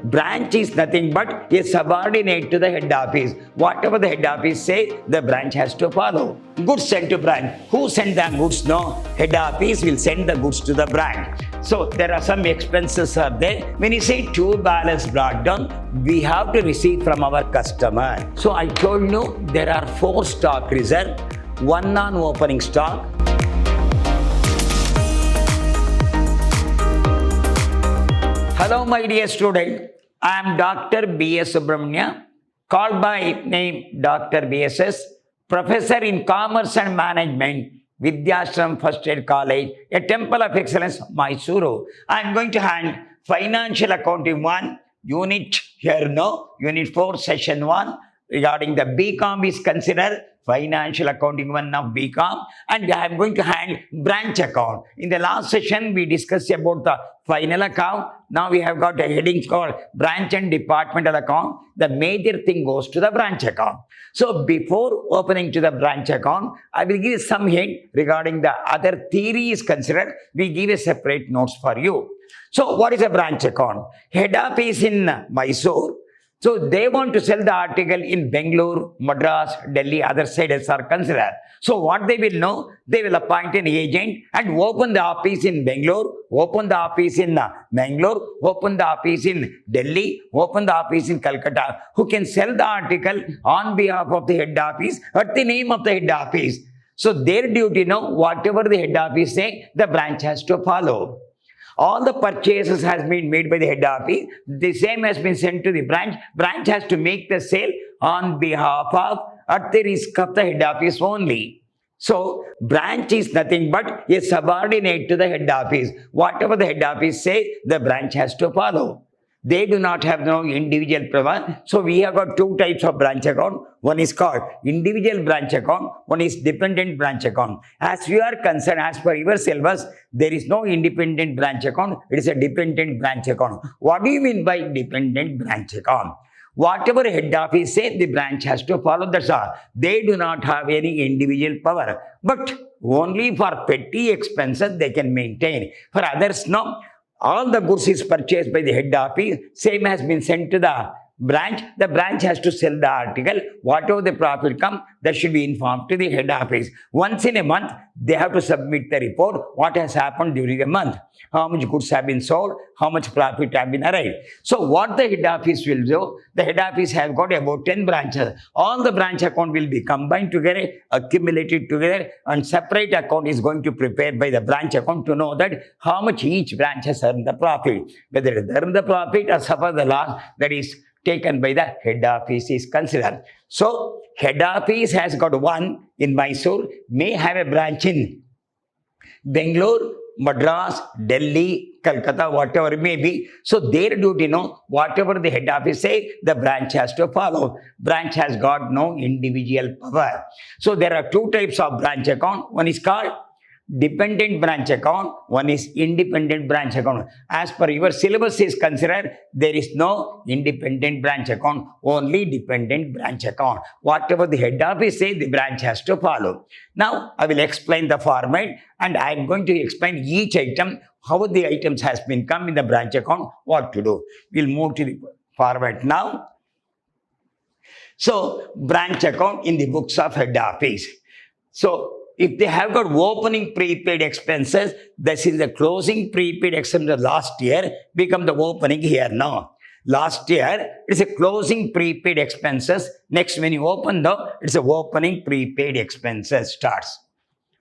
Branch is nothing but a subordinate to the head office. Whatever the head office say, the branch has to follow. Goods sent to branch. Who send the goods? No. Head office will send the goods to the branch. So there are some expenses are there. When you say true balance brought down, we have to receive from our customer. So I told you there are 4 stock reserve, 1 on opening stock. Hello my dear student, I am Dr. B.S. Subramania, called by name Dr. B.S.S., Professor in Commerce and Management, Vidyashram First Aid College, a Temple of Excellence, Mysuru. I am going to hand Financial Accounting 1, Unit here no, Unit 4, Session 1, regarding the BCom is considered Financial Accounting 1 of BCom, and I am going to hand branch account. In the last session, we discussed about the final account. Now we have got a heading called branch and departmental account. The major thing goes to the branch account. So before opening to the branch account, I will give some hint regarding the other theory is considered. We give a separate notes for you. So what is a branch account? Head office in Mysore. So they want to sell the article in Bangalore, Madras, Delhi, other sides are considered. So what they will know, they will appoint an agent and open the office in Bangalore, open the office in Bangalore, open the office in Delhi, open the office in Calcutta, who can sell the article on behalf of the head office at the name of the head office. So their duty, whatever the head office say, the branch has to follow. All the purchases has been made by the head office. The same has been sent to the branch. Branch has to make the sale on behalf of, at the risk of the head office only. So, branch is nothing but a subordinate to the head office. Whatever the head office say, the branch has to follow. They do not have no individual power. So, we have got 2 types of branch account. One is called individual branch account. One is dependent branch account. As you are concerned, as per your syllabus, there is no independent branch account. It is a dependent branch account. What do you mean by dependent branch account? Whatever head office say, the branch has to follow. That's all. They do not have any individual power. But only for petty expenses they can maintain. For others, no. All the goods is purchased by the head office, same has been sent to the branch has to sell the article, whatever the profit come, that should be informed to the head office. Once in a month, they have to submit the report, what has happened during the month, how much goods have been sold, how much profit have been arrived. So what the head office will do, the head office has got about 10 branches. All the branch account will be combined together, accumulated together, and separate account is going to prepare by the branch account to know that how much each branch has earned the profit. Whether it earned the profit or suffer the loss, that is taken by the head office is considered. So, head office has got one in Mysore, may have a branch in Bangalore, Madras, Delhi, Calcutta, whatever it may be. So, their duty, whatever the head office say, the branch has to follow. Branch has got no individual power. So, there are 2 types of branch account. One is called dependent branch account, one is independent branch account. As per your syllabus is considered, there is no independent branch account, only dependent branch account. Whatever the head office say, the branch has to follow. Now, I will explain the format and I am going to explain each item, how the items has been come in the branch account, what to do. We'll move to the format now. So, branch account in the books of head office. So, if they have got opening prepaid expenses, this is the closing prepaid expenses last year, become the opening here now. Last year, it's a closing prepaid expenses. Next, when you open it's a opening prepaid expenses starts.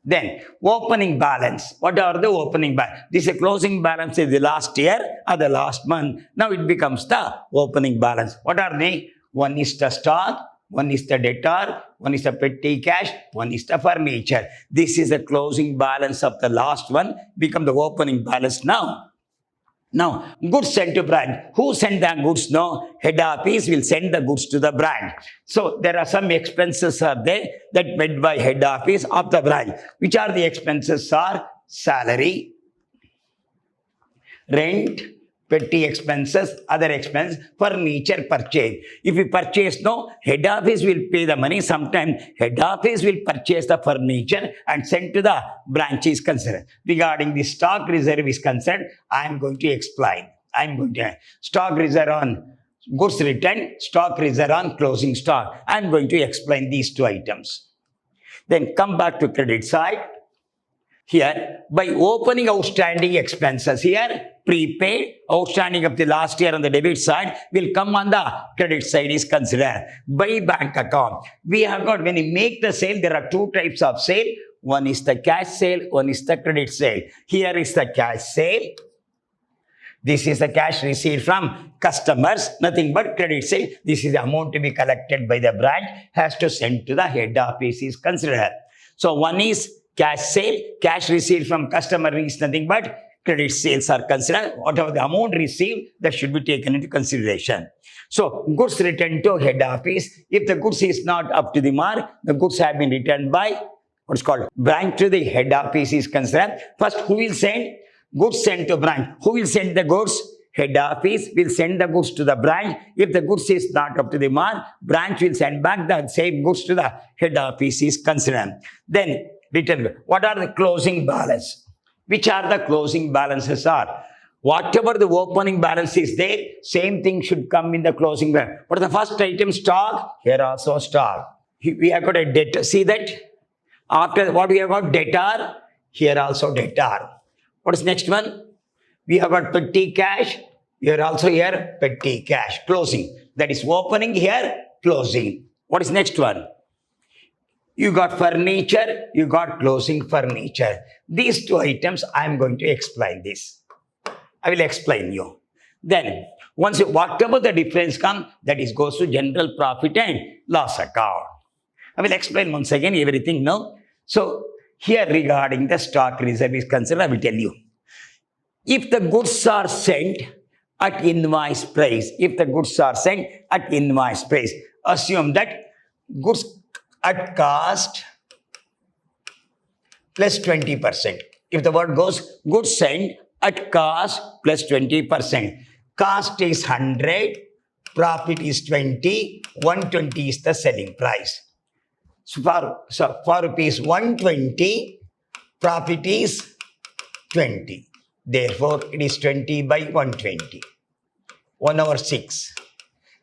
Then, opening balance. What are the opening balance? This is a closing balance is the last year or the last month. Now, it becomes the opening balance. What are they? One is the stock, one is the debtor, one is the petty cash, one is the furniture. This is the closing balance of the last one, become the opening balance now. Now, goods sent to branch. Who sent the goods? No, head office will send the goods to the branch. So, there are some expenses are there that met by head office of the branch. Which are the expenses are salary, rent, petty expenses, other expense, furniture purchase. If you purchase, head office will pay the money. Sometimes head office will purchase the furniture and send to the branch is concerned. Regarding the stock reserve is concerned, I am going to explain. I'm going to stock reserve on goods return, stock reserve on closing stock. I'm going to explain these two items. Then come back to credit side. Here, by opening outstanding expenses, here prepaid, outstanding of the last year on the debit side will come on the credit side is considered. By bank account, we have got, when you make the sale, there are two types of sale. One is the cash sale, one is the credit sale. Here is the cash sale. This is the cash received from customers, nothing but credit sale. This is the amount to be collected by the branch, has to send to the head office is considered. So one is cash sale, cash received from customer is nothing but credit sales are considered. Whatever the amount received, that should be taken into consideration. So goods returned to head office. If the goods is not up to the mark, the goods have been returned by what's called branch to the head office is concerned. First, who will send? Goods sent to branch. Who will send the goods? Head office will send the goods to the branch. If the goods is not up to the mark, branch will send back the same goods to the head office is concerned. Then, return. What are the closing balance? Which are the closing balances are? Whatever the opening balance is there, same thing should come in the closing balance. What is the first item? Stock. Here also stock. We have got a debtor. See that? After what we have got? Debtor. Here also debtor. What is next one? We have got petty cash. Here also here petty cash. Closing. That is opening here, closing. What is next one? You got furniture, you got closing furniture. These two items, I am going to explain this. I will explain you. Then, once whatever the difference comes, that is goes to general profit and loss account. I will explain once again everything now. So, here regarding the stock reserve is concerned, I will tell you. If the goods are sent at invoice price, assume that goods at cost plus 20%. If the word goes goods sent at cost plus 20%. Cost is 100, profit is 20, 120 is the selling price. So for rupees 120, profit is 20. Therefore, it is 20 by 120. 1 over 6.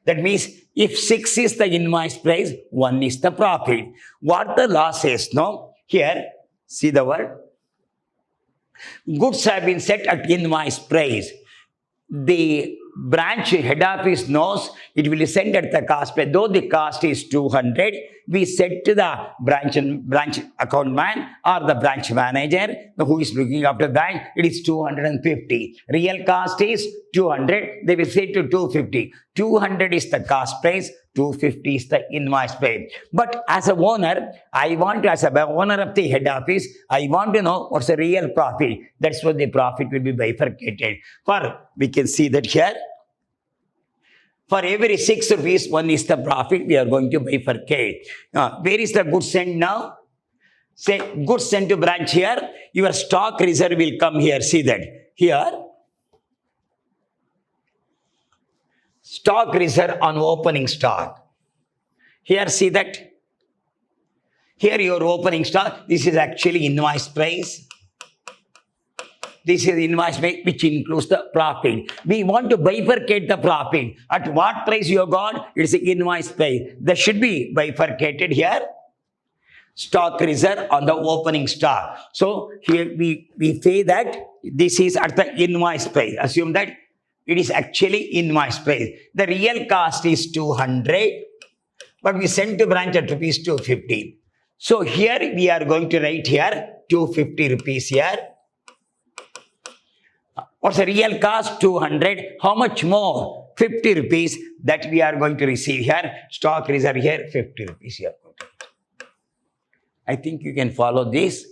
That means if 6 is the invoice price, 1 is the profit. What the law says now, here, see the word. Goods have been set at invoice price. The branch head office knows it will send at the cost price. Though the cost is 200, we set to the branch account man or the branch manager who is looking after bank, it is 250. Real cost is 200, they will say to 250. 200 is the cost price, 250 is the invoice price. But as a owner, as a owner of the head office, I want to know what's the real profit. That's what the profit will be bifurcated. We can see that here. For every 6 rupees, 1 is the profit, we are going to bifurcate. Where is the goods sent now? Say, goods sent to branch here, your stock reserve will come here, see that. Here, stock reserve on opening stock. Here, see that. Here your opening stock, this is actually invoice price. This is invoice price which includes the profit. We want to bifurcate the profit. At what price you got? It is the invoice price. That should be bifurcated here. Stock reserve on the opening stock. So here we say that this is at the invoice price. Assume that it is actually invoice price. The real cost is 200, but we sent to branch at rupees 250. So here we are going to write here 250 rupees here. What's the real cost? 200. How much more? 50 rupees that we are going to receive here. Stock reserve here, 50 rupees here. I think you can follow this.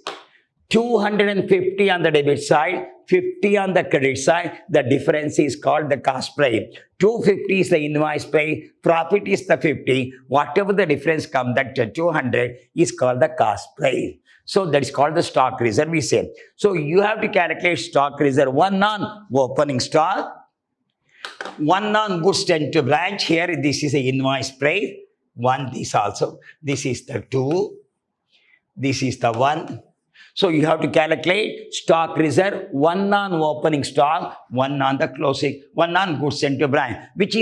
250 on the debit side, 50 on the credit side. The difference is called the cost price. 250 is the invoice price. Profit is the 50. Whatever the difference comes, that 200 is called the cost price. So that is called the stock reserve, we say. So you have to calculate stock reserve. 1 on opening stock, 1 on goods sent to branch. Here this is the invoice price. 1 this also. This is the 2. This is the 1. So you have to calculate stock reserve, one on opening stock, one on the closing, one on goods sent to branch. Which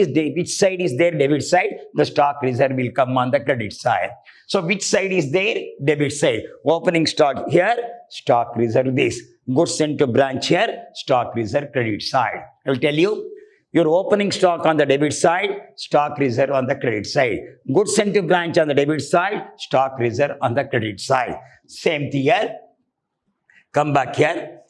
side is there? Debit side. The stock reserve will come on the credit side. So which side is there? Debit side. Opening stock here, stock reserve this. Goods sent to branch here, stock reserve credit side. I will tell you. Your opening stock on the debit side, stock reserve on the credit side. Goods sent to branch on the debit side, stock reserve on the credit side. Same thing here. Come back here.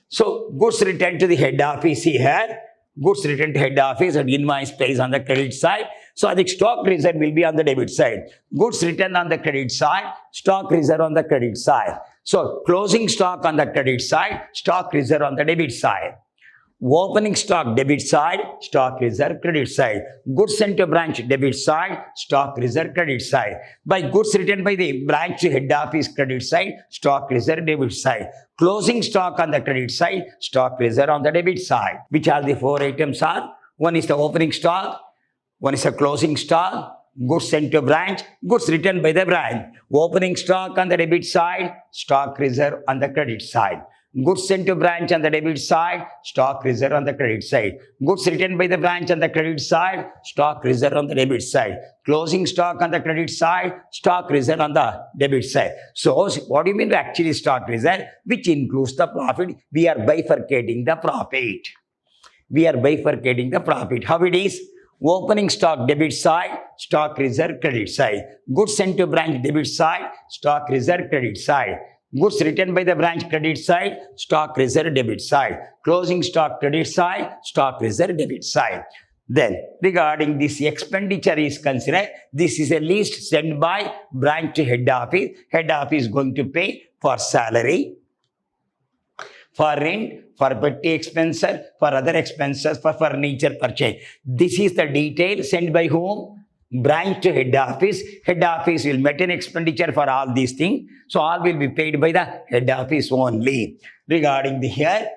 So goods returned to the head office here. Goods returned to head office and invoice pays on the credit side. So the stock reserve will be on the debit side. Goods returned on the credit side, stock reserve on the credit side. So closing stock on the credit side, stock reserve on the debit side. Opening stock debit side, stock reserve credit side. Goods sent to branch debit side, stock reserve credit side. By goods returned by the branch to head office credit side, stock reserve debit side. Closing stock on the credit side, stock reserve on the debit side. Which are the four items are? One is the opening stock, one is the closing stock, goods sent to branch, goods returned by the branch. Opening stock on the debit side, stock reserve on the credit side. Goods sent to branch on the debit side, stock reserve on the credit side. Goods returned by the branch on the credit side, stock reserve on the debit side. Closing stock on the credit side, stock reserve on the debit side. So what do you mean by actually stock reserve? Which includes the profit. We are bifurcating the profit. We are bifurcating the profit. How it is? Opening stock debit side, stock reserve credit side. Goods sent to branch debit side, stock reserve credit side. Goods returned by the branch credit side, stock reserve debit side. Closing stock credit side, stock reserve debit side. Then regarding this expenditure is considered, this is a list sent by branch to head office. Head office is going to pay for salary, for rent, for petty expenses, for other expenses, for furniture purchase. This is the detail sent by whom? Branch to head office. Head office will make an expenditure for all these things. So all will be paid by the head office only. Regarding the here,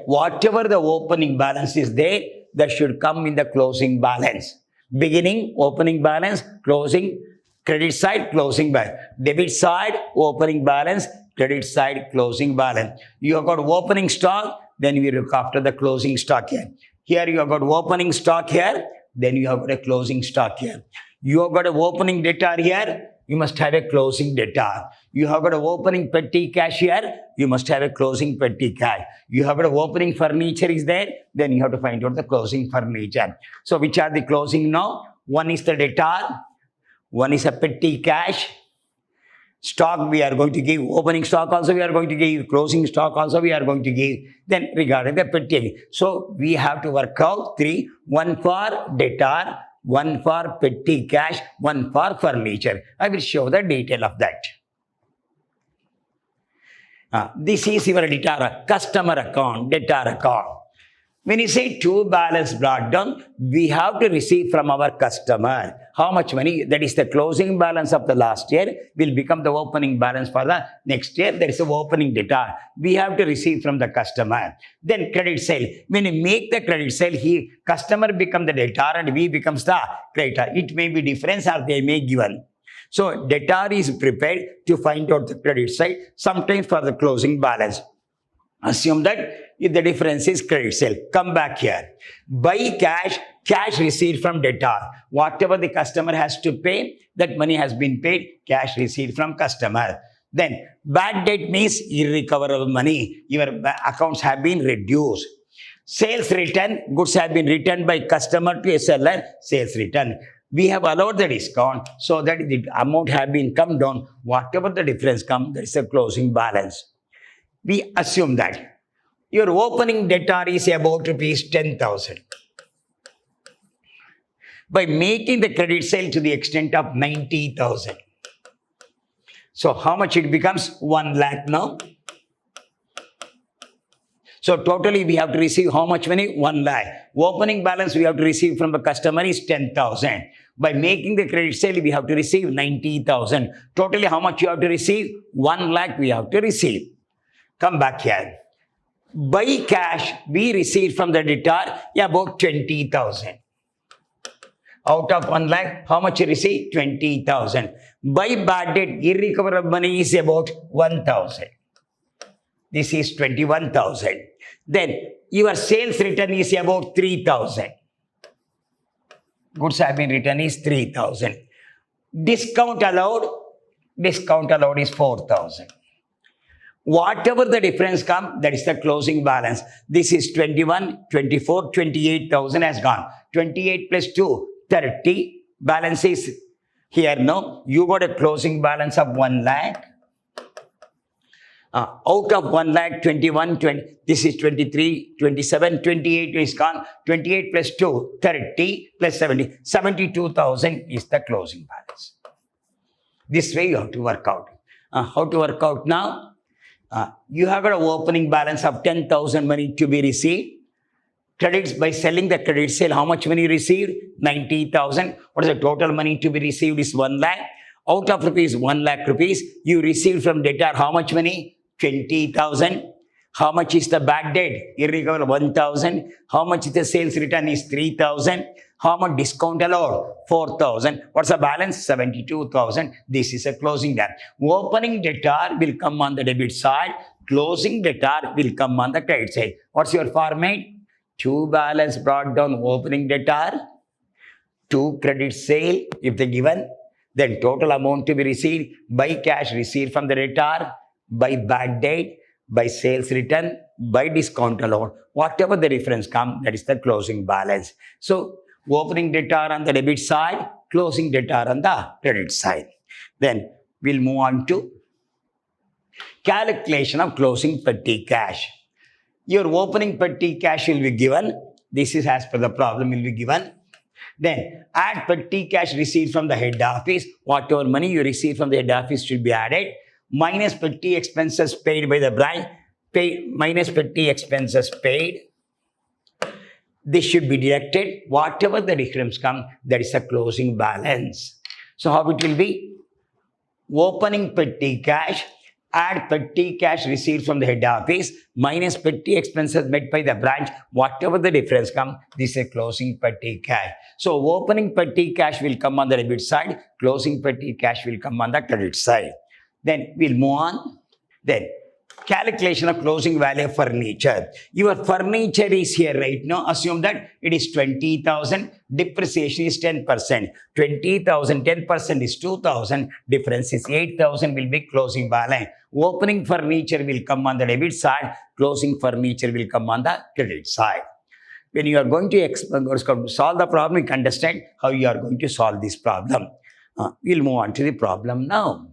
whatever the opening balance is there, that should come in the closing balance. Beginning, opening balance, closing, credit side, closing balance. Debit side, opening balance, credit side, closing balance. You have got opening stock, then we look after the closing stock here. Here you have got opening stock here, then you have got a closing stock here. You have got an opening debtor here, you must have a closing debtor. You have got an opening petty cash here, you must have a closing petty cash. You have got an opening furniture is there, then you have to find out the closing furniture. So which are the closing now? One is the debtor, one is a petty cash. Stock we are going to give, opening stock also we are going to give, closing stock also we are going to give. Then regarding the petty. So we have to work out three, one for debtor, one for petty cash, one for furniture. I will show the detail of that. This is your debtor, customer account, debtor account. When you say to balance brought down, we have to receive from our customer. How much money? That is the closing balance of the last year will become the opening balance for the next year. That is the opening debtor. We have to receive from the customer. Then credit sale. When you make the credit sale, customer become the debtor and we becomes the creditor. It may be difference or they may given. So debtor is prepared to find out the credit side, sometimes for the closing balance. Assume that if the difference is credit sale. Come back here. Buy cash received from debtor. Whatever the customer has to pay, that money has been paid, cash received from customer. Then bad debt means irrecoverable money. Your accounts have been reduced. Sales return, goods have been returned by customer to a seller, sales return. We have allowed the discount so that the amount have been come down. Whatever the difference comes, there is a closing balance. We assume that your opening debtor is about rupees 10,000. By making the credit sale to the extent of 90,000. So how much it becomes? 1 lakh now. So totally we have to receive how much money? 1 lakh. Opening balance we have to receive from the customer is 10,000. By making the credit sale we have to receive 90,000. Totally how much you have to receive? 1 lakh we have to receive. Come back here. By cash, we received from the debtor about 20,000. Out of 1 lakh, how much you receive? 20,000. By bad debt, irrecoverable money is about 1,000. This is 21,000. Then your sales return is about 3,000. Goods have been returned is 3,000. Discount allowed is 4,000. Whatever the difference comes, that is the closing balance. This is 21, 24, 28,000 has gone. 28 plus 2, 30. Balance is here, no? You got a closing balance of 1 lakh. Out of 1 lakh, 21, 20, this is 23, 27, 28 is gone. 28 plus 2, 30 plus 70. 72,000 is the closing balance. This way you have to work out. How to work out now? You have got an opening balance of 10,000 money to be received. Credits by selling the credit sale, how much money you received? 90,000. What is the total money to be received is 1 lakh. Out of rupees 1 lakh rupees, you received from debtor how much money? 20,000. How much is the bad debt? Irrecoverable 1,000. How much is the sales return is 3,000. How much discount allowed? 4,000. What's the balance? 72,000. This is a closing debt. Opening debtor will come on the debit side. Closing debtor will come on the credit side. What's your format? 2 balance brought down opening debtor, 2 credit sale if they given, then total amount to be received by cash received from the debtor, by bad debt, by sales return, by discount allowed. Whatever the difference comes, that is the closing balance. So opening debtor on the debit side, closing debtor on the credit side. Then we'll move on to calculation of closing petty cash. Your opening petty cash will be given. This is as per the problem will be given. Then add petty cash received from the head office. Whatever money you receive from the head office should be added. Minus petty expenses paid by the branch. Minus petty expenses paid. This should be deducted. Whatever the difference comes, that is a closing balance. So how it will be? Opening petty cash. Add petty cash received from the head office minus petty expenses made by the branch. Whatever the difference comes, this is a closing petty cash. So opening petty cash will come on the debit side. Closing petty cash will come on the credit side. Then we'll move on. Then calculation of closing value of furniture. Your furniture is here right now. Assume that it is 20,000. Depreciation is 10%. 20,000, 10% is 2,000. Difference is 8,000 will be closing balance. Opening furniture will come on the debit side. Closing furniture will come on the credit side. When you are going to solve the problem, you can understand how you are going to solve this problem. We'll move on to the problem now.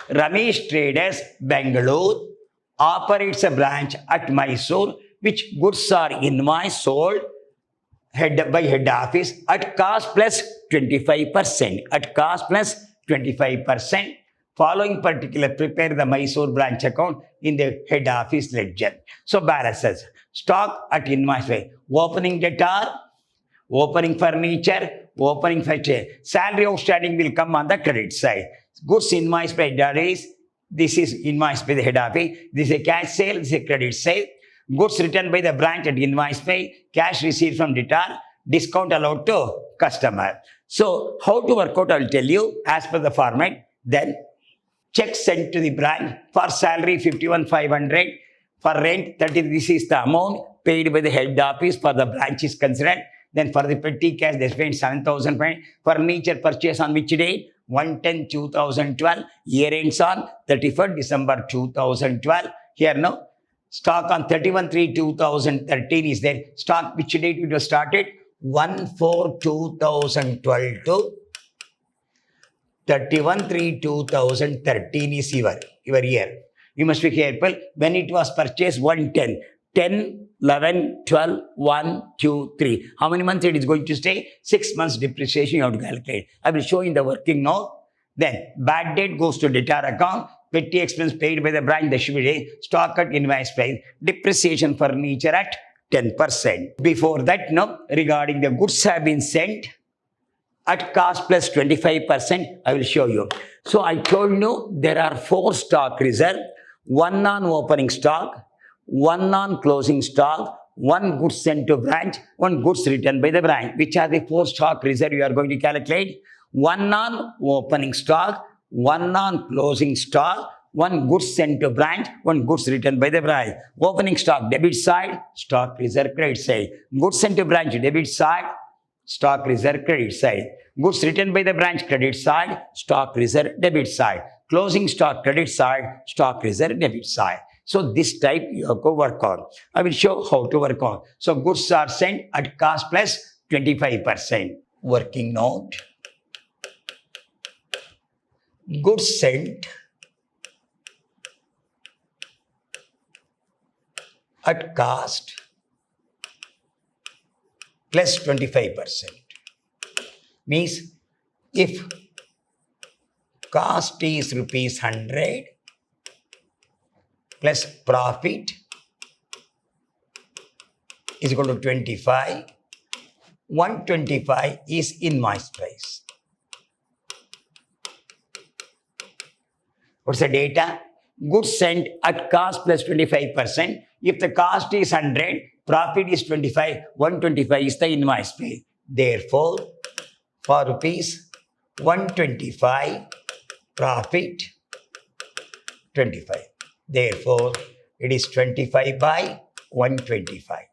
Ramesh Traders, Bangalore, operates a branch at Mysore, which goods are invoiced, sold by head office at cost plus 25%. At cost plus 25%. Following particular, prepare the Mysore branch account in the head office ledger. So balances. Stock at invoice way. Opening debtor, opening furniture, opening furniture. Salary outstanding will come on the credit side. Goods invoiced by debtor, this is invoiced by the head office. This is a cash sale, this is a credit sale. Goods returned by the branch at invoice pay, cash received from debtor, discount allowed to customer. So how to work out, I will tell you as per the format. Then check sent to the branch for salary 51,500, for rent 30. This is the amount paid by the head office for the branch is considered. Then for the petty cash, they spent 7,000. Furniture purchase on which date? 1/10/2012. Year ends on 31st December 2012. Here now, stock on 31/3/2013 is there. Stock which date it was started? 1/4/2012 to 31/3/2013 is your year. You must be careful. When it was purchased, 1/10. 10, 11, 12, 1, 2, 3. How many months it is going to stay? 6 months depreciation you have to calculate. I will show in the working note. Then bad debt goes to debtor account. Petty expense paid by the branch, the should be stock at invoice price. Depreciation furniture at 10%. Before that, no, regarding the goods have been sent at cost plus 25%. I will show you. So I told you there are 4 stock reserve. 1 on opening stock, 1 on closing stock, one goods sent to branch, one goods returned by the branch. Which are the 4 stock reserve you are going to calculate? One on opening stock, one on closing stock, one goods sent to branch, one goods returned by the branch. Opening stock debit side, stock reserve credit side. Goods sent to branch debit side, stock reserve credit side. Goods returned by the branch credit side, stock reserve debit side. Closing stock credit side, stock reserve debit side. So this type you have to work on. I will show how to work on. So goods are sent at cost plus 25%. Working note. Goods sent at cost plus 25%. Means if cost is rupees 100 plus profit is equal to 25, 125 is invoice price. What's the data? Goods sent at cost plus 25%. If the cost is 100, profit is 25, 125 is the invoice price. Therefore, for rupees 125, profit 25. Therefore, it is 25 by 125.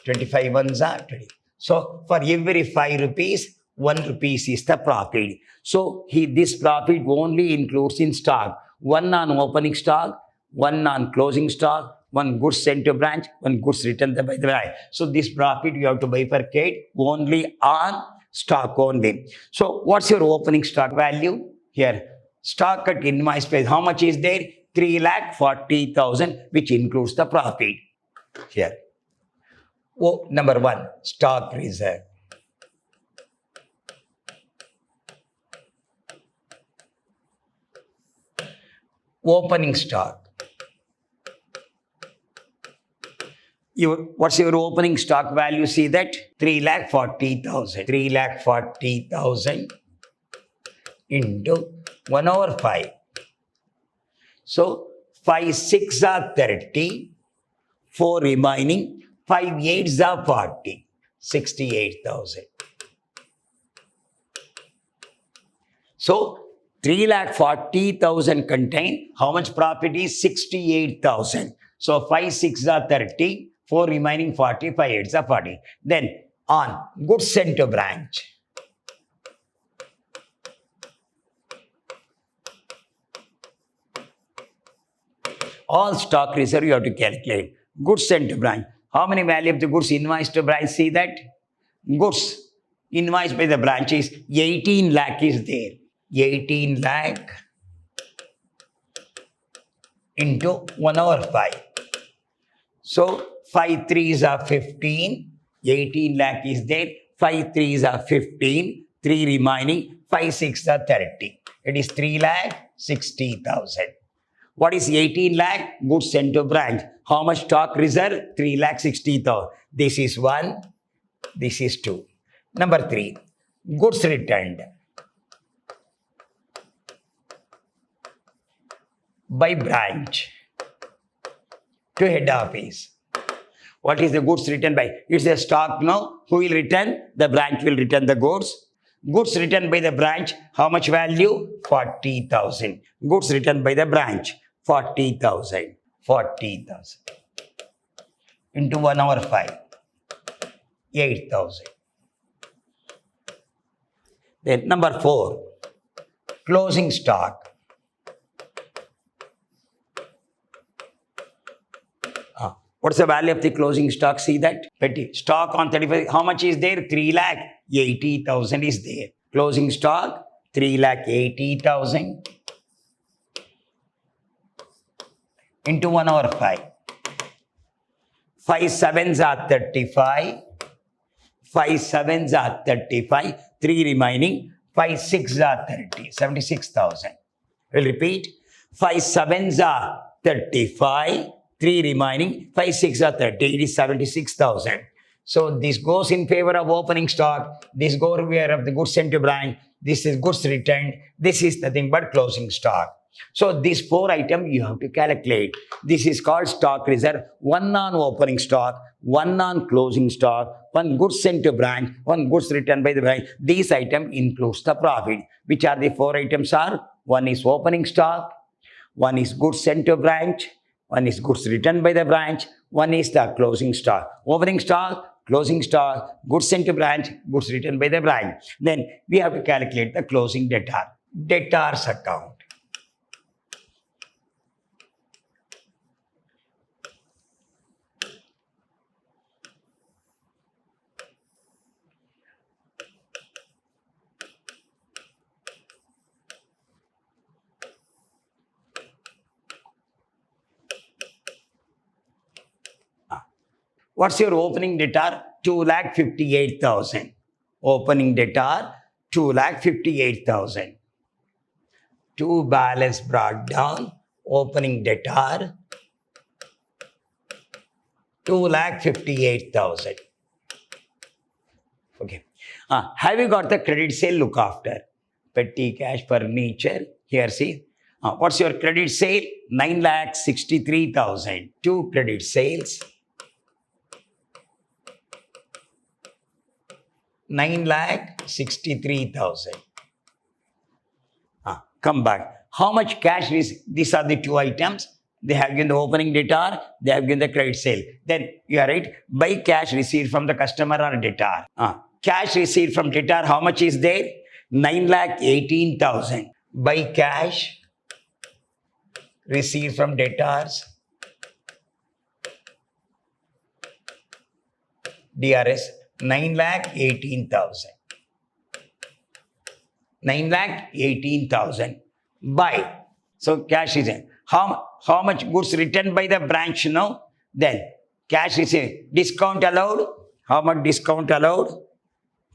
25 ones are 20. So, for every 5 rupees, 1 rupees is the profit. So, this profit only includes in stock. One on opening stock, one on closing stock, one goods sent to branch, one goods returned by the branch. So, this profit you have to bifurcate only on stock only. So, what's your opening stock value? Here, stock at invoice price, how much is there? 3,40,000, which includes the profit. Here. Oh, number 1, stock reserve. Opening stock. What's your opening stock value? See that? 3,40,000. 3,40,000 into 1 over 5. So, 5 6 are 30, 4 remaining, 5 8s are 40, 68,000. So, 3,40,000 contain how much profit is 68,000. So, 5 6 are 30, 4 remaining 40, 5 8s are 40. Then, on goods sent to branch. All stock reserve you have to calculate. Goods sent to branch. How many value of the goods invoiced to branch? See that? Goods invoiced by the branch is 18 lakh is there. 18 lakh into 1 over 5. So, 5 3s are 15. 18 lakh is there. 5 3s are 15. 3 remaining. 5 6 are 30. It is 3,60,000. What is 18 lakh? Goods sent to branch. How much stock reserve? 3,60,000. This is 1. This is 2. Number 3. Goods returned by branch to head office. What is the goods returned by? It's a stock now. Who will return? The branch will return the goods. Goods returned by the branch. How much value? 40,000. Goods returned by the branch. 40,000. 40,000. Into 1 over 5. 8,000. Then number 4. Closing stock. What's the value of the closing stock? See that? Petty stock on 35. How much is there? 3,80,000 is there. Closing stock 3,80,000 into 1 over 5. 5 7s are 35. 5 7s are 35. 3 remaining. 5 6s are 30. 76,000. We'll repeat. 5 7s are 35. 3 remaining, 5 6 are 30, it is 76,000. So this goes in favor of opening stock, this goes in favor of the goods sent to branch, this is goods returned, this is nothing but closing stock. So these 4 items you have to calculate. This is called stock reserve. One on opening stock, one on closing stock, one goods sent to branch, one goods returned by the branch. These items includes the profit. Which are the 4 items are? One is opening stock, one is goods sent to branch, one is goods returned by the branch, one is the closing stock. Opening stock, closing stock, goods sent to branch, goods returned by the branch. Then we have to calculate the closing debtor. Debtors account. What's your opening debtor? 2,58,000. Opening debtor 2,58,000. To balance brought down. Opening debtor 2,58,000. Okay. Have you got the credit sale look after? Petty cash, furniture. Here, see. What's your credit sale? 9,63,000. Two credit sales. 9,63,000. Come back. How much cash is? These are the 2 items. They have given the opening debtor, they have given the credit sale. Then you are right. By cash received from the customer or debtor. Cash received from debtor, how much is there? 9,18,000. By cash received from debtors, DRS 9,18,000. 9,18,000 by. So cash is in. How much goods returned by the branch now? Then cash is in. Discount allowed. How much discount allowed?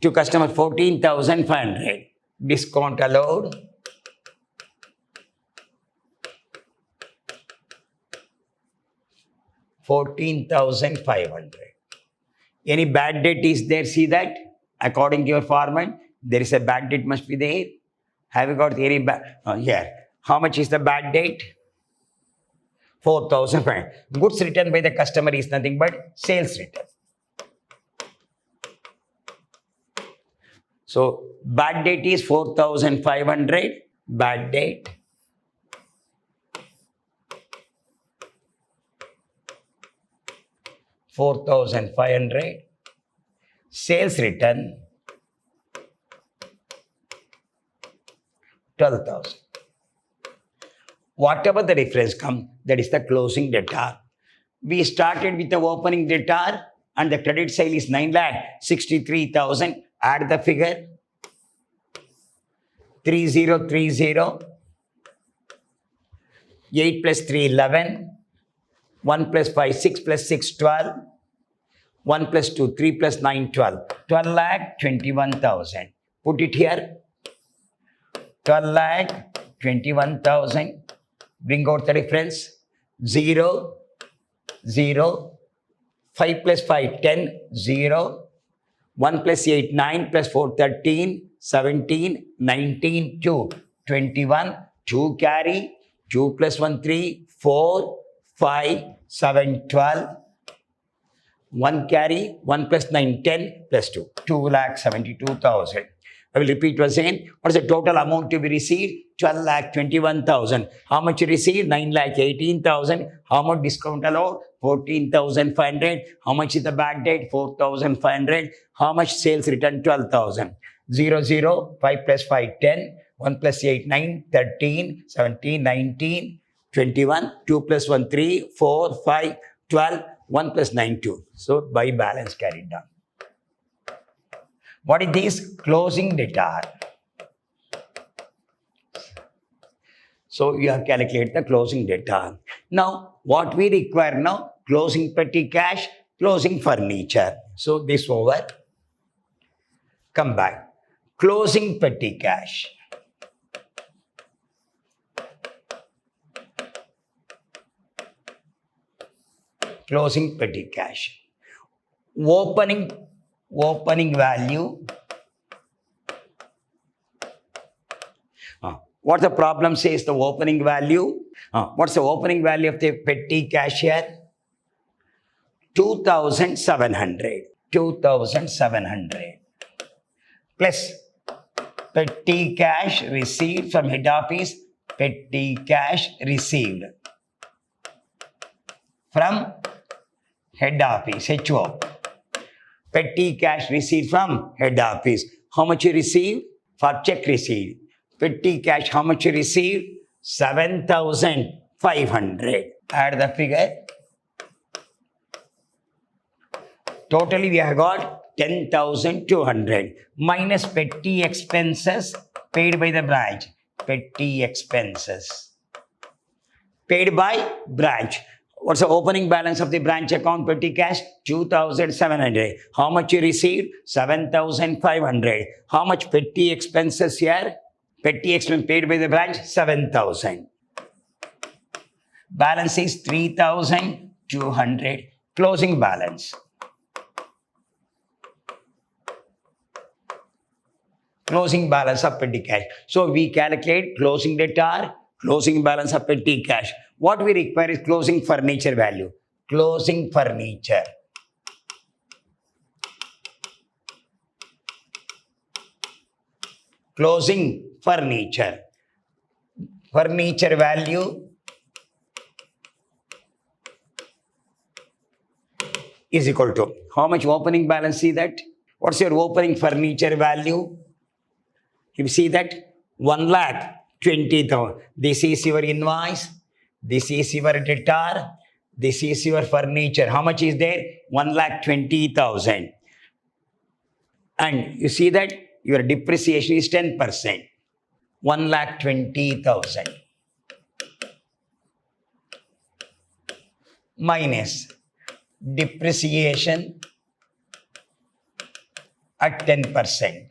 To customer 14,500. Discount allowed. $14,500. Any bad debt is there? See that? According to your format, there is a bad debt must be there. Have you got any bad? Here. How much is the bad debt? 4,500. Goods returned by the customer is nothing but sales return. So bad debt is 4,500. Bad debt. $4,500. Sales return 12,000. Whatever the difference comes, that is the closing debtor. We started with the opening debtor and the credit sale is 9,63,000. Add the figure 3030. 8 plus 3 11. 1 plus 5 6 plus 6 12. 1 plus 2 3 plus 9 12. 12,21,000. Put it here. 12,21,000. Bring out the difference. 0 0. 5 plus 5 10. 0. 1 plus 8 9 plus 4 13. 17 19 2. 21. 2 carry. 2 plus 1 3. 4 5 7 12. 1 carry. 1 plus 9 10 plus 2. 2,72,000. I will repeat once again. What is the total amount to be received? 12,21,000. How much you received? 9,18,000. How much discount allowed? 14,500. How much is the bad debt? 4,500. How much sales return? 12,000. 0 0. 5 plus 5 10. 1 plus 8 9 13 17 19 21. 2 plus 1 3 4 5 12. 1 plus 9 2. So by balance carried down. What is this? Closing debtor. So you have calculated the closing debtor. Now what we require now? Closing petty cash, closing furniture. So this over. Come back. Closing petty cash. Closing petty cash. Opening value. What the problem says the opening value? What's the opening value of the petty cash here? 2,700. 2,700 plus petty cash received from head office. Petty cash received from head office, HO. Petty cash received from head office. How much you receive? For check received. Petty cash, how much you receive? 7,500. Add the figure. Totally we have got 10,200 minus petty expenses paid by the branch. Petty expenses paid by branch. What's the opening balance of the branch account petty cash? 2,700. How much you received? 7,500. How much petty expenses here? Petty expense paid by the branch? 7,000. Balance is 3,200. Closing balance. Closing balance of petty cash. So we calculate closing debtor, closing balance of petty cash. What we require is closing furniture value. Closing furniture. Closing furniture. Furniture value is equal to how much opening balance? See that? What's your opening furniture value? You see that? 1,20,000. This is your invoice. This is your debtor. This is your furniture. How much is there? 1,20,000. And you see that your depreciation is 10%. 1,20,000 minus depreciation at 10%.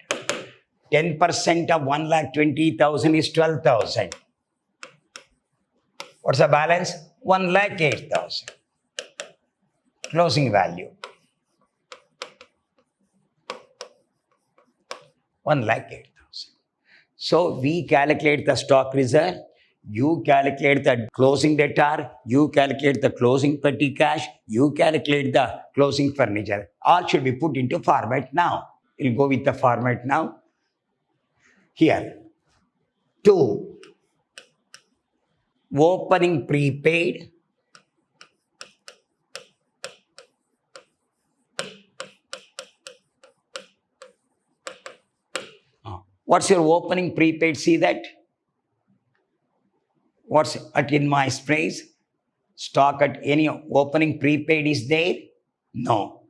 10% of 1,20,000 is 12,000. What's the balance? 1,08,000. Closing value. 1,08,000. So we calculate the stock reserve. You calculate the closing debtor. You calculate the closing petty cash. You calculate the closing furniture. All should be put into format now. We'll go with the format now. Here, 2, opening prepaid, what's your opening prepaid? See that? What's at invoice price? Stock at any opening prepaid is there? No.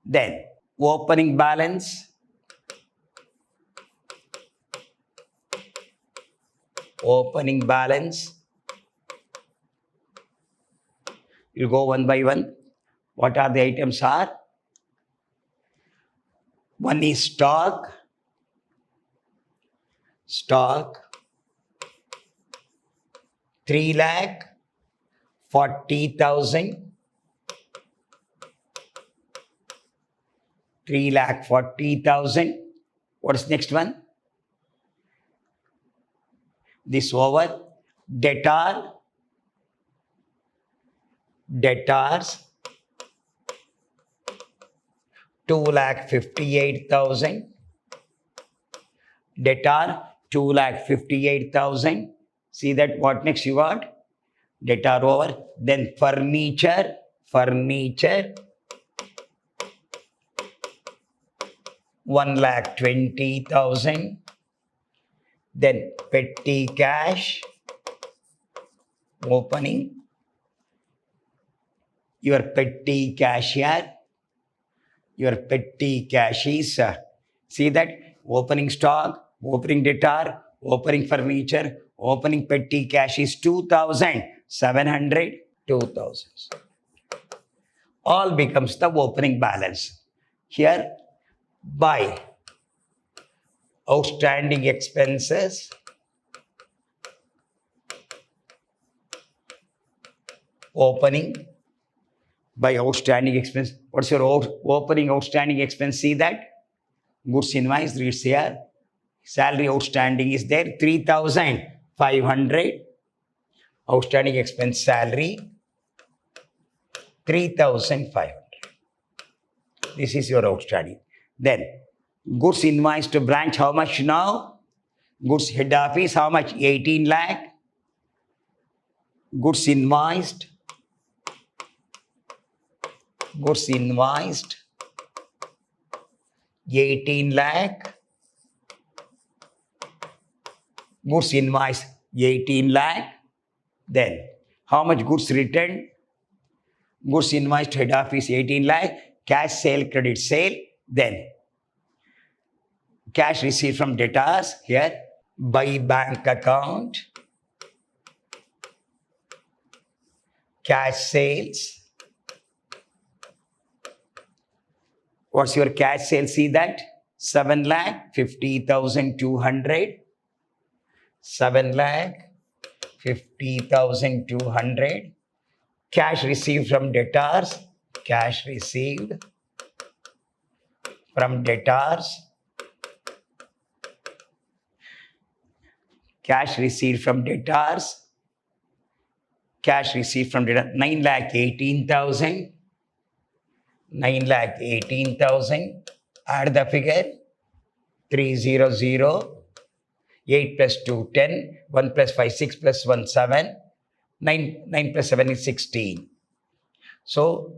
Then, opening balance. Opening balance. You go one by one. What are the items are? One is stock. Stock. 3,40,000. 3,40,000. What's next one? This over. Debtor. Debtors. 2,58,000. Debtor 2,58,000. See that what next you got? Debtor over. Then furniture. Furniture. 1,20,000. Then petty cash. Opening. Your petty cash here. Your petty cash is, see that? Opening stock, opening debtor, opening furniture, opening petty cash is 2,700, 2,000. All becomes the opening balance. Here, by outstanding expenses, opening, by outstanding expense. What's your opening outstanding expense? See that? Goods invoice reads here. Salary outstanding is there. 3,000. 500. Outstanding expense salary 3,500. This is your outstanding. Then goods invoiced to branch, how much now? Goods head office, how much? 18 lakh. Goods invoiced 18 lakh. Goods invoiced 18 lakh. Then how much goods returned? Goods invoiced head office 18 lakh. Cash sale, credit sale. Then cash received from debtors here by bank account. Cash sales. What's your cash sales? See that? 7,50,200. 7,50,200. Cash received from debtors. Cash received from debtors. Cash received from debtors. Cash received from debtors. 9,18,000. 9,18,000. Add the figure. 300. 8 plus 2, 10. 1 plus 5, 6 plus 1, 7. 9 plus 7 is 16. So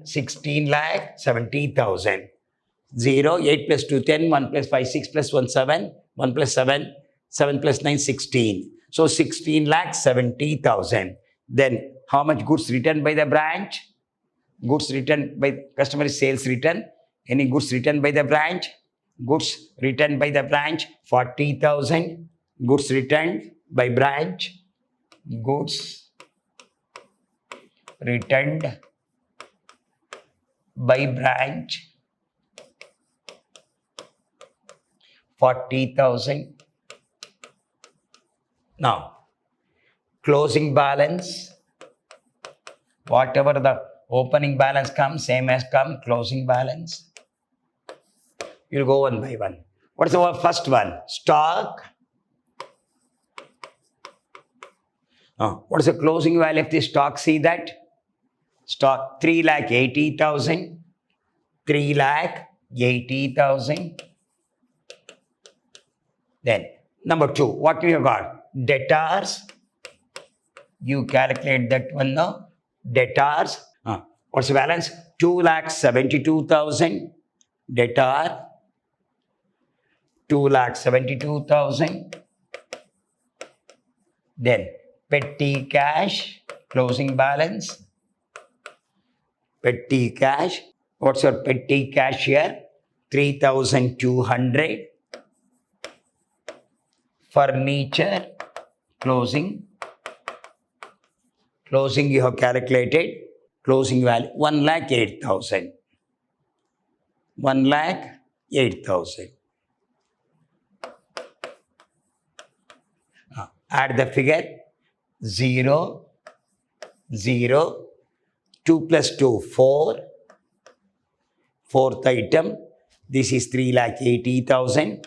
16 lakh 70,000. 0, 8 plus 2, 10. 1 plus 5, 6 plus 1, 7. 1 plus 7, 7 plus 9, 16. So 16 lakh 70,000. Then how much goods returned by the branch? Goods returned by customer is sales return. Any goods returned by the branch? Goods returned by the branch 40,000. Goods returned by branch. Goods returned by branch 40,000. Now, closing balance, whatever the opening balance comes, same as come closing balance. You'll go one by one. What's our first one? Stock. What is the closing value of the stock? See that? Stock 3,80,000. 3,80,000. Then number 2, what we have got? Debtors. You calculate that one now. Debtors. What's the balance? 2,72,000. Debtor. 2,72,000. Then petty cash, closing balance. Petty cash. What's your petty cash here? 3,200. Furniture, closing. Closing you have calculated. Closing value 1,08,000. 1,08,000. Add the figure. 0, 0. 2 plus 2, 4. Fourth item. This is 3,80,000.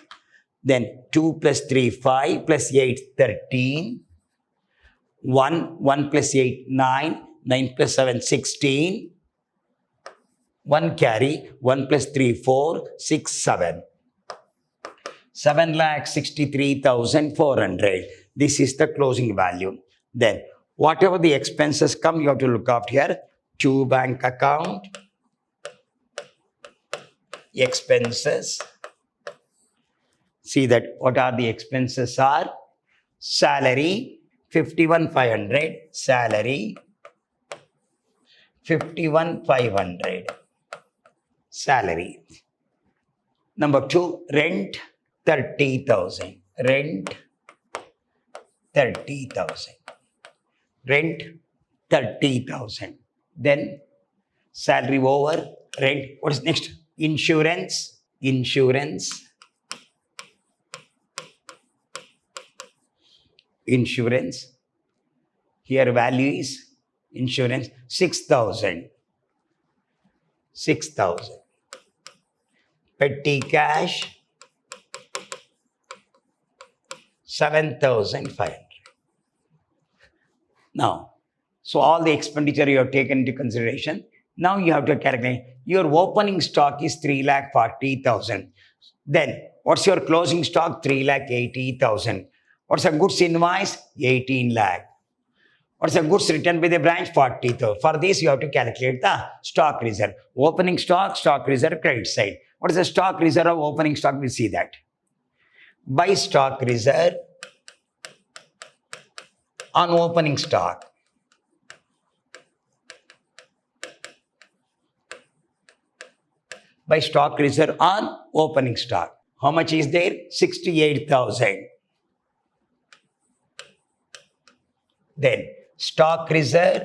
Then 2 plus 3, 5 plus 8, 13. 1 plus 8, 9. 9 plus 7, 16. 1 carry. 1 plus 3, 4. 6, 7. 7,63,400. This is the closing value. Then whatever the expenses come, you have to look out here. To bank account. Expenses. See that what are the expenses are? Salary 51,500. Salary 51,500. Salary. Number 2, rent 30,000. Rent 30,000. Rent 30,000. Then salary over rent. What is next? Insurance. Insurance. Insurance. Here value is insurance 6,000. 6,000. Petty cash 7,500. Now, so all the expenditure you have taken into consideration. Now you have to calculate your opening stock is 3,40,000. Then what's your closing stock? 3,80,000. What's a goods invoice? 18 lakh. What's the goods returned by the branch? 40,000. For this, you have to calculate the stock reserve. Opening stock, stock reserve, credit side. What is the stock reserve of opening stock? We see that. By stock reserve on opening stock. By stock reserve on opening stock. How much is there? 68,000. Then stock reserve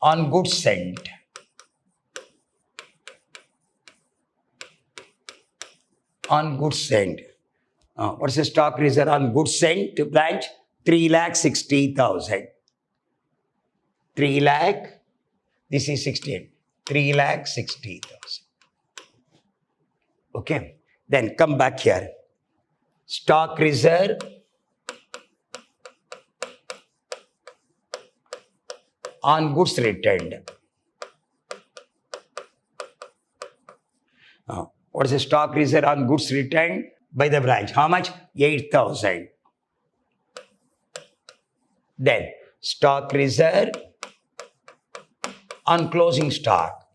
on goods sent. On goods sent. What's the stock reserve on goods sent to branch? 3,60,000. 3 lakh. This is 68. 3,60,000. Okay. Then come back here. Stock reserve on goods returned. What is the stock reserve on goods returned by the branch? How much? 8,000. Then stock reserve on closing stock.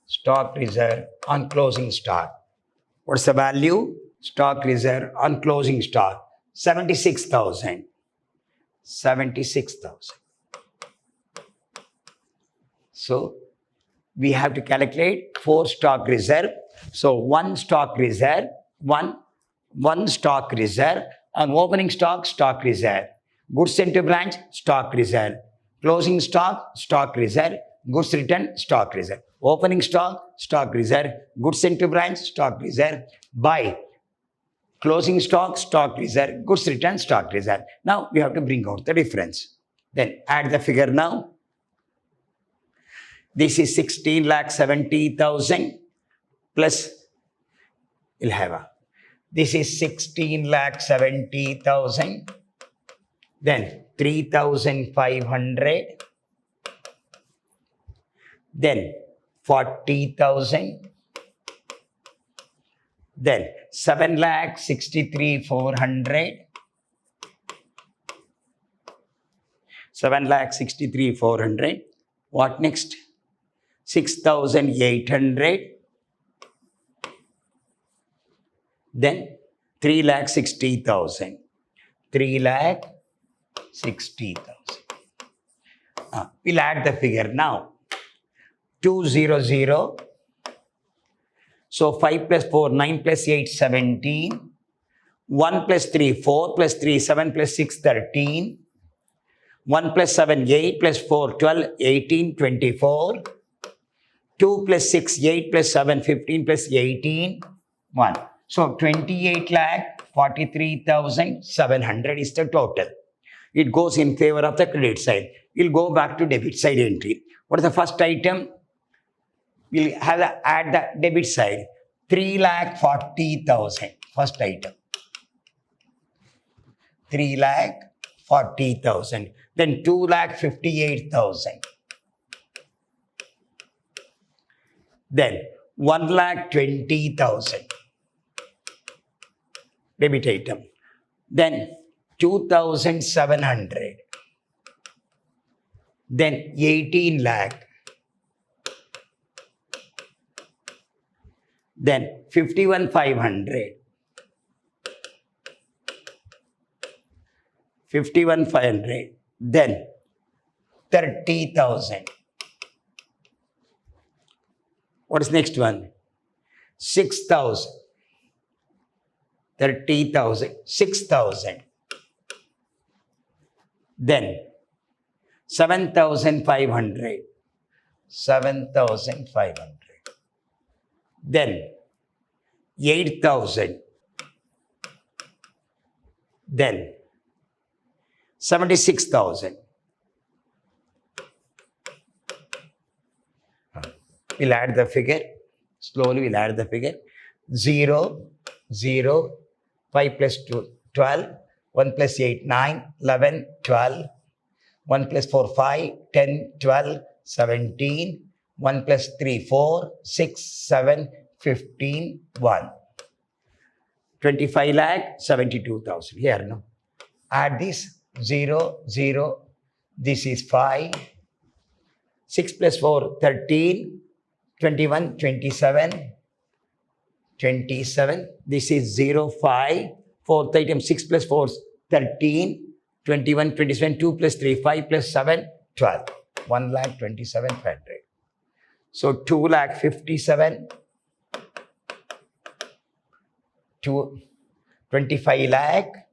Stock reserve on closing stock. What's the value? Stock reserve on closing stock. 76,000. 76,000. So we have to calculate 4 stock reserve. So one stock reserve, one stock reserve on opening stock, stock reserve. Goods sent to branch, stock reserve. Closing stock, stock reserve. Goods returned, stock reserve. Opening stock, stock reserve. Goods sent to branch, stock reserve. By closing stock, stock reserve. Goods returned, stock reserve. Now we have to bring out the difference. Then add the figure now. This is 16,70,000 plus we'll have a. This is 16,70,000. Then 3,500. Then 40,000. Then 7,63,400. 7,63,400. What next? 6,800. Then 3,60,000. 3,60,000. We'll add the figure now. 200. So 5 plus 4, 9 plus 8, 17. 1 plus 3, 4 plus 3, 7 plus 6, 13. 1 plus 7, 8 plus 4, 12, 18, 24. 2 plus 6, 8 plus 7, 15 plus 18, 1. So 28,43,700 is the total. It goes in favor of the credit side. We'll go back to debit side entry. What is the first item? We'll have to add the debit side. 3,40,000. First item. 3,40,000. Then 2,58,000. Then 1,20,000. Debit item. Then 2,700. Then 18 lakh. Then 51,500. 51,500. Then 30,000. What is next one? 6,000. 30,000. 6,000. Then 7,500. 7,500. Then 8,000. Then 76,000. We'll add the figure. Slowly we'll add the figure. 0, 0, 5 plus 2, 12, 1 plus 8, 9, 11, 12, 1 plus 4, 5, 10, 12, 17, 1 plus 3, 4, 6, 7, 15, 1. 25 lakh 72,000. Here, no? Add this 0, 0. This is 5. 6 plus 4, 13. 21, 27. 27. This is 0, 5. Fourth item 6 plus 4, 13. 21, 27. 2 plus 3, 5 plus 7, 12. 1 lakh 27,500. So 2 lakh 57. 25 lakh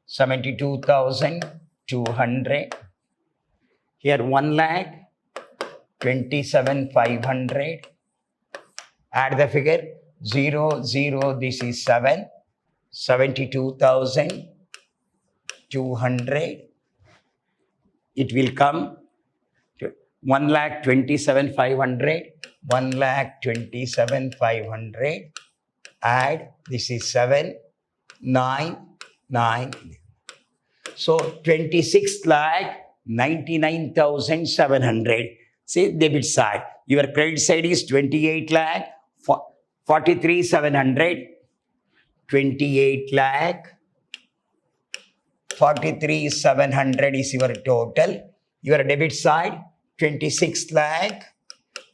72,200. Here 1 lakh 27,500. Add the figure 0, 0. This is 7. 72,200. It will come to 1 lakh 27,500. 1 lakh 27,500. Add, this is 7, 9, 9. So 26 lakh 99,700. See, debit side. Your credit side is 28 lakh 43,700. 28 lakh 43,700 is your total. Your debit side 26 lakh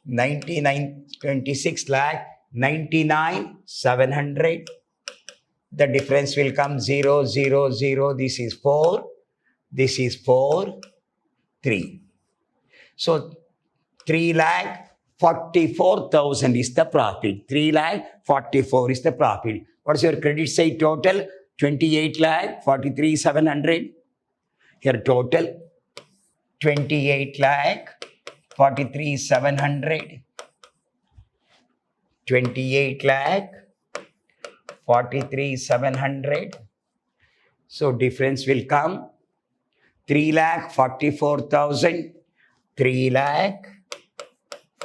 99,700. The difference will come 0, 0, 0. This is 4. This is 4, 3. So 3 lakh 44,000 is the profit. 3 lakh 44 is the profit. What's your credit side total? 28 lakh 43,700. Here total 28 lakh 43,700. 28 lakh 43,700. So difference will come 3 lakh 44,000. 3 lakh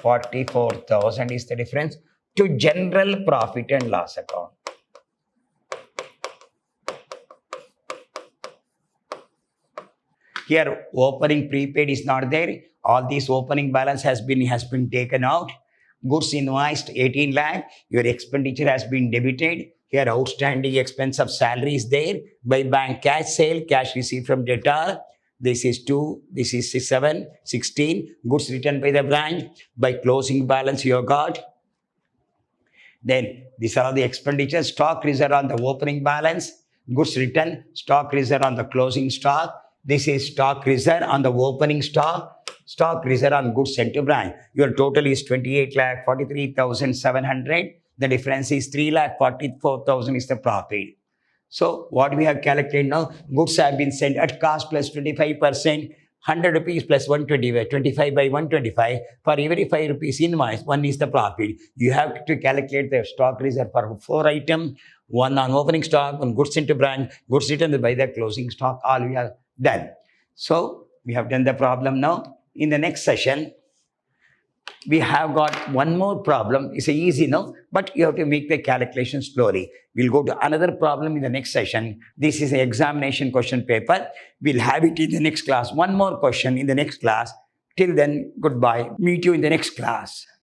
44,000 is the difference to general profit and loss account. Here opening prepaid is not there. All this opening balance has been taken out. Goods invoiced 18 lakh. Your expenditure has been debited. Here outstanding expense of salary is there. By bank cash sale, cash received from debtor. This is 2, this is 7, 16. Goods returned by the branch. By closing balance you have got. Then these are all the expenditures. Stock reserve on the opening balance. Goods return. Stock reserve on the closing stock. This is stock reserve on the opening stock. Stock reserve on goods sent to branch. Your total is 28 lakh 43,700. The difference is 3 lakh 44,000 is the profit. So what we have calculated now, goods have been sent at cost plus 25%, 100 rupees plus 125, 25 by 125. For every 5 rupees invoice, 1 is the profit. You have to calculate the stock reserve for 4 items, 1 on opening stock, 1 goods sent to branch, goods returned by the closing stock, all we have done. So we have done the problem now. In the next session, we have got one more problem. It's easy, no? But you have to make the calculation slowly. We'll go to another problem in the next session. This is an examination question paper. We'll have it in the next class. One more question in the next class. Till then, goodbye. Meet you in the next class.